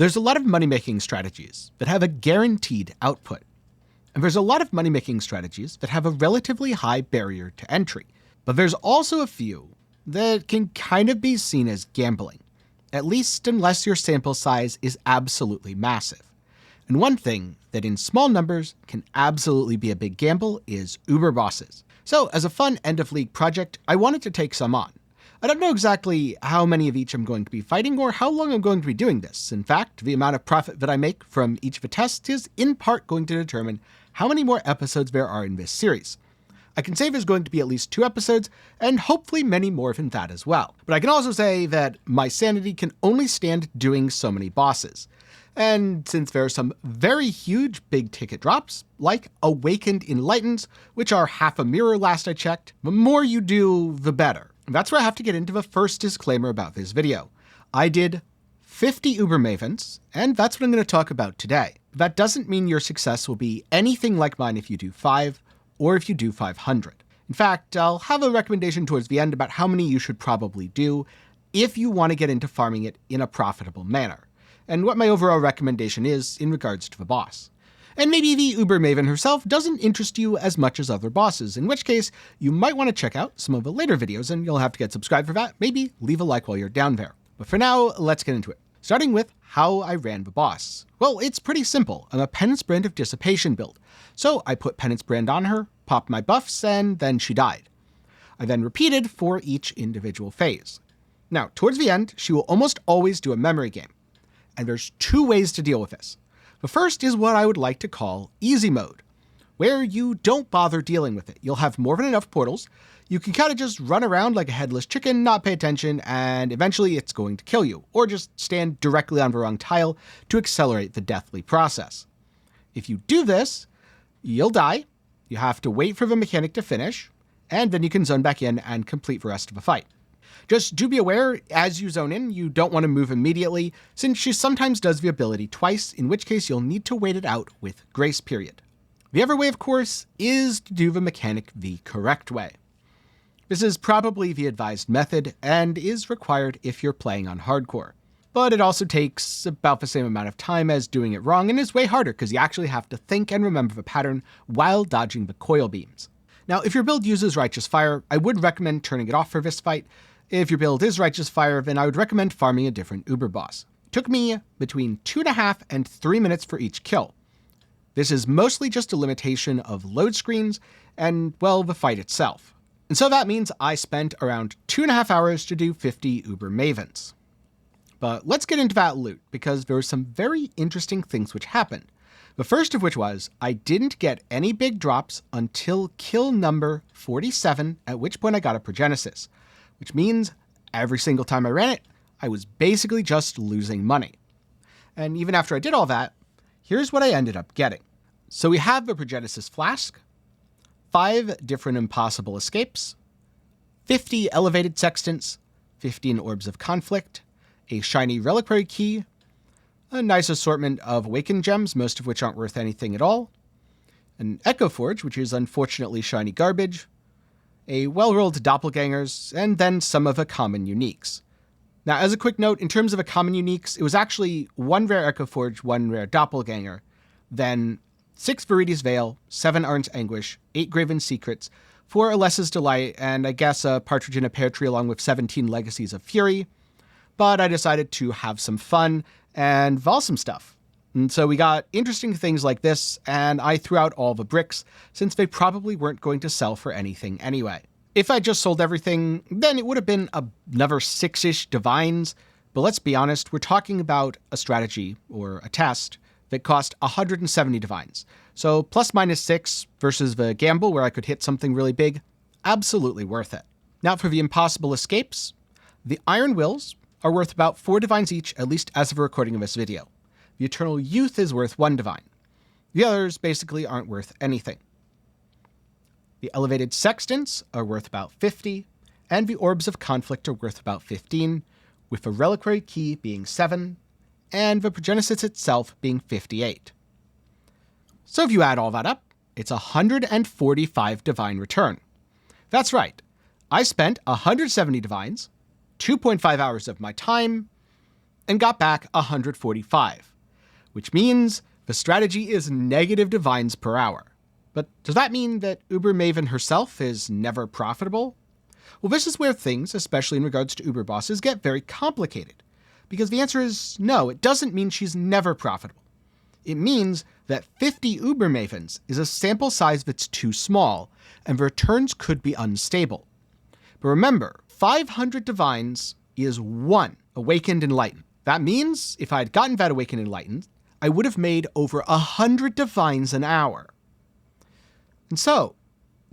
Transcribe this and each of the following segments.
There's a lot of money-making strategies that have a guaranteed output. And there's a lot of money-making strategies that have a relatively high barrier to entry. But there's also a few that can kind of be seen as gambling, at least unless your sample size is absolutely massive. And one thing that in small numbers can absolutely be a big gamble is Uber Bosses. So as a fun end-of-league project, I wanted to take some on. I don't know exactly how many of each I'm going to be fighting or how long I'm going to be doing this. In fact, the amount of profit that I make from each of the tests is in part going to determine how many more episodes there are in this series. I can say there's going to be at least 2 episodes, and hopefully many more than that as well. But I can also say that my sanity can only stand doing so many bosses. And since there are some very huge big ticket drops, like Awakened Enlightens, which are half a mirror last I checked, the more you do, the better. And that's where I have to get into the first disclaimer about this video. I did 50 Uber Mavens, and that's what I'm going to talk about today. That doesn't mean your success will be anything like mine if you do 5, or if you do 500. In fact, I'll have a recommendation towards the end about how many you should probably do if you want to get into farming it in a profitable manner, and what my overall recommendation is in regards to the boss. And maybe the Uber Maven herself doesn't interest you as much as other bosses, in which case you might want to check out some of the later videos, and you'll have to get subscribed for that. Maybe leave a like while you're down there. But for now, let's get into it. Starting with how I ran the boss. Well, it's pretty simple. I'm a Penance Brand of Dissipation build. So I put Penance Brand on her, popped my buffs, and then she died. I then repeated for each individual phase. Now, towards the end, she will almost always do a memory game. And there's 2 ways to deal with this. The first is what I would like to call easy mode, where you don't bother dealing with it. You'll have more than enough portals. You can kind of just run around like a headless chicken, not pay attention, and eventually it's going to kill you, or just stand directly on the wrong tile to accelerate the deathly process. If you do this, you'll die, you have to wait for the mechanic to finish, and then you can zone back in and complete the rest of the fight. Just do be aware, as you zone in, you don't want to move immediately, since she sometimes does the ability twice, in which case you'll need to wait it out with grace period. The other way, of course, is to do the mechanic the correct way. This is probably the advised method, and is required if you're playing on hardcore. But it also takes about the same amount of time as doing it wrong, and is way harder because you actually have to think and remember the pattern while dodging the coil beams. Now, if your build uses Righteous Fire, I would recommend turning it off for this fight. If your build is Righteous Fire, then I would recommend farming a different Uber boss. It took me between 2.5 and 3 minutes for each kill. This is mostly just a limitation of load screens and, well, the fight itself. And so that means I spent around 2.5 hours to do 50 Uber Mavens. But let's get into that loot, because there were some very interesting things which happened. The first of which was, I didn't get any big drops until kill number 47, at which point I got a Progenesis, which means every single time I ran it, I was basically just losing money. And even after I did all that, here's what I ended up getting. So we have the Progenesis Flask, 5 different impossible escapes, 50 elevated sextants, 15 orbs of conflict, a shiny reliquary key, a nice assortment of awakened gems, most of which aren't worth anything at all, an Echo Forge, which is unfortunately shiny garbage, a well-rolled doppelgangers, and then some of the common uniques. Now, as a quick note, in terms of the common uniques, it was actually 1 rare Echo Forge, 1 rare doppelganger, then 6 Viridius Veil, 7 Arn's Anguish, 8 Graven Secrets, 4 Alessa's Delight, and I guess a Partridge in a Pear Tree along with 17 Legacies of Fury. But I decided to have some fun and vol some stuff. And so we got interesting things like this, and I threw out all the bricks, since they probably weren't going to sell for anything anyway. If I just sold everything, then it would have been another 6-ish divines, but let's be honest, we're talking about a strategy, or a test, that cost 170 divines. So plus minus 6 versus the gamble where I could hit something really big, absolutely worth it. Now for the impossible escapes, the Iron Wills are worth about 4 divines each, at least as of a recording of this video. The Eternal Youth is worth 1 divine. The others basically aren't worth anything. The Elevated Sextants are worth about 50, and the Orbs of Conflict are worth about 15, with the Reliquary Key being 7, and the Progenesis itself being 58. So if you add all that up, it's 145 divine return. That's right, I spent 170 divines, 2.5 hours of my time, and got back 145, which means the strategy is negative divines per hour. But does that mean that Uber Maven herself is never profitable? Well, this is where things, especially in regards to Uber bosses, get very complicated. Because the answer is no, it doesn't mean she's never profitable. It means that 50 Uber Mavens is a sample size that's too small, and the returns could be unstable. But remember, 500 divines is 1 Awakened Enlightened. That means if I had gotten that Awakened Enlightened, I would have made over 100 divines an hour. And so,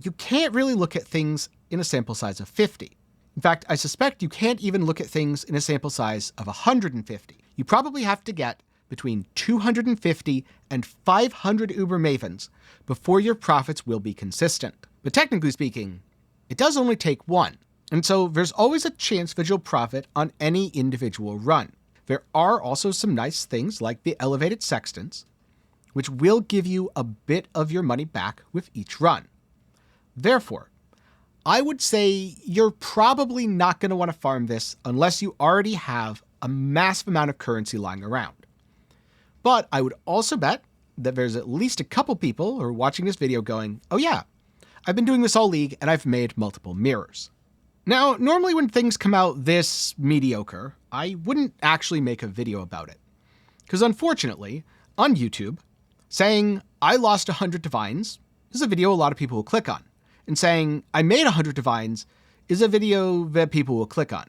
you can't really look at things in a sample size of 50. In fact, I suspect you can't even look at things in a sample size of 150. You probably have to get between 250 and 500 Uber Mavens before your profits will be consistent. But technically speaking, it does only take 1. And so there's always a chance that you'll profit on any individual run. There are also some nice things like the elevated sextants, which will give you a bit of your money back with each run. Therefore, I would say you're probably not going to want to farm this unless you already have a massive amount of currency lying around. But I would also bet that there's at least a couple people who are watching this video going, oh yeah, I've been doing this all league and I've made multiple mirrors. Now, normally when things come out this mediocre, I wouldn't actually make a video about it. Because unfortunately, on YouTube, saying I lost 100 divines is a video a lot of people will click on. And saying I made 100 divines is a video that people will click on.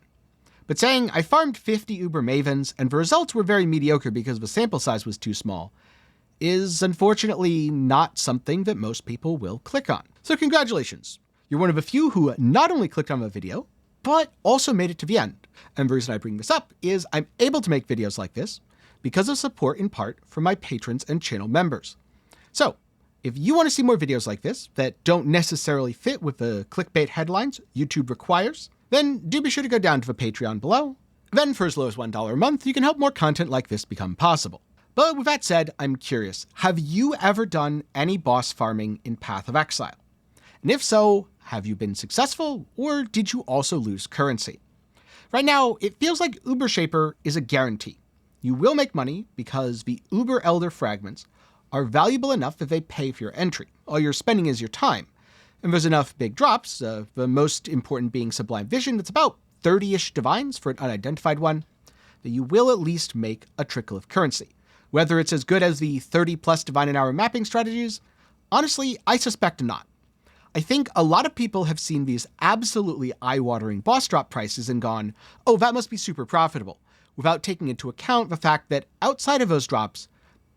But saying I farmed 50 Uber Mavens and the results were very mediocre because the sample size was too small is unfortunately not something that most people will click on. So congratulations. You're one of a few who not only clicked on the video, but also made it to the end. And the reason I bring this up is I'm able to make videos like this because of support in part from my patrons and channel members. So if you want to see more videos like this that don't necessarily fit with the clickbait headlines YouTube requires, then do be sure to go down to the Patreon below. Then for as low as $1 a month, you can help more content like this become possible. But with that said, I'm curious, have you ever done any boss farming in Path of Exile? And if so, have you been successful, or did you also lose currency? Right now, it feels like Uber Shaper is a guarantee. You will make money because the Uber Elder fragments are valuable enough that they pay for your entry. All you're spending is your time. And there's enough big drops, the most important being Sublime Vision, that's about 30-ish divines for an unidentified one, that you will at least make a trickle of currency. Whether it's as good as the 30+ divine an hour mapping strategies, honestly, I suspect not. I think a lot of people have seen these absolutely eye-watering boss drop prices and gone, oh, that must be super profitable, without taking into account the fact that outside of those drops,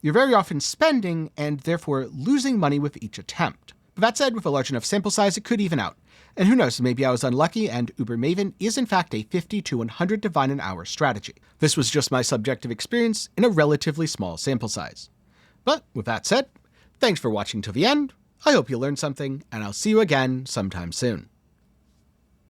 you're very often spending and therefore losing money with each attempt. But that said, with a large enough sample size, it could even out. And who knows, maybe I was unlucky and Uber Maven is in fact a 50 to 100 divine an hour strategy. This was just my subjective experience in a relatively small sample size. But with that said, thanks for watching till the end. I hope you learned something, and I'll see you again sometime soon.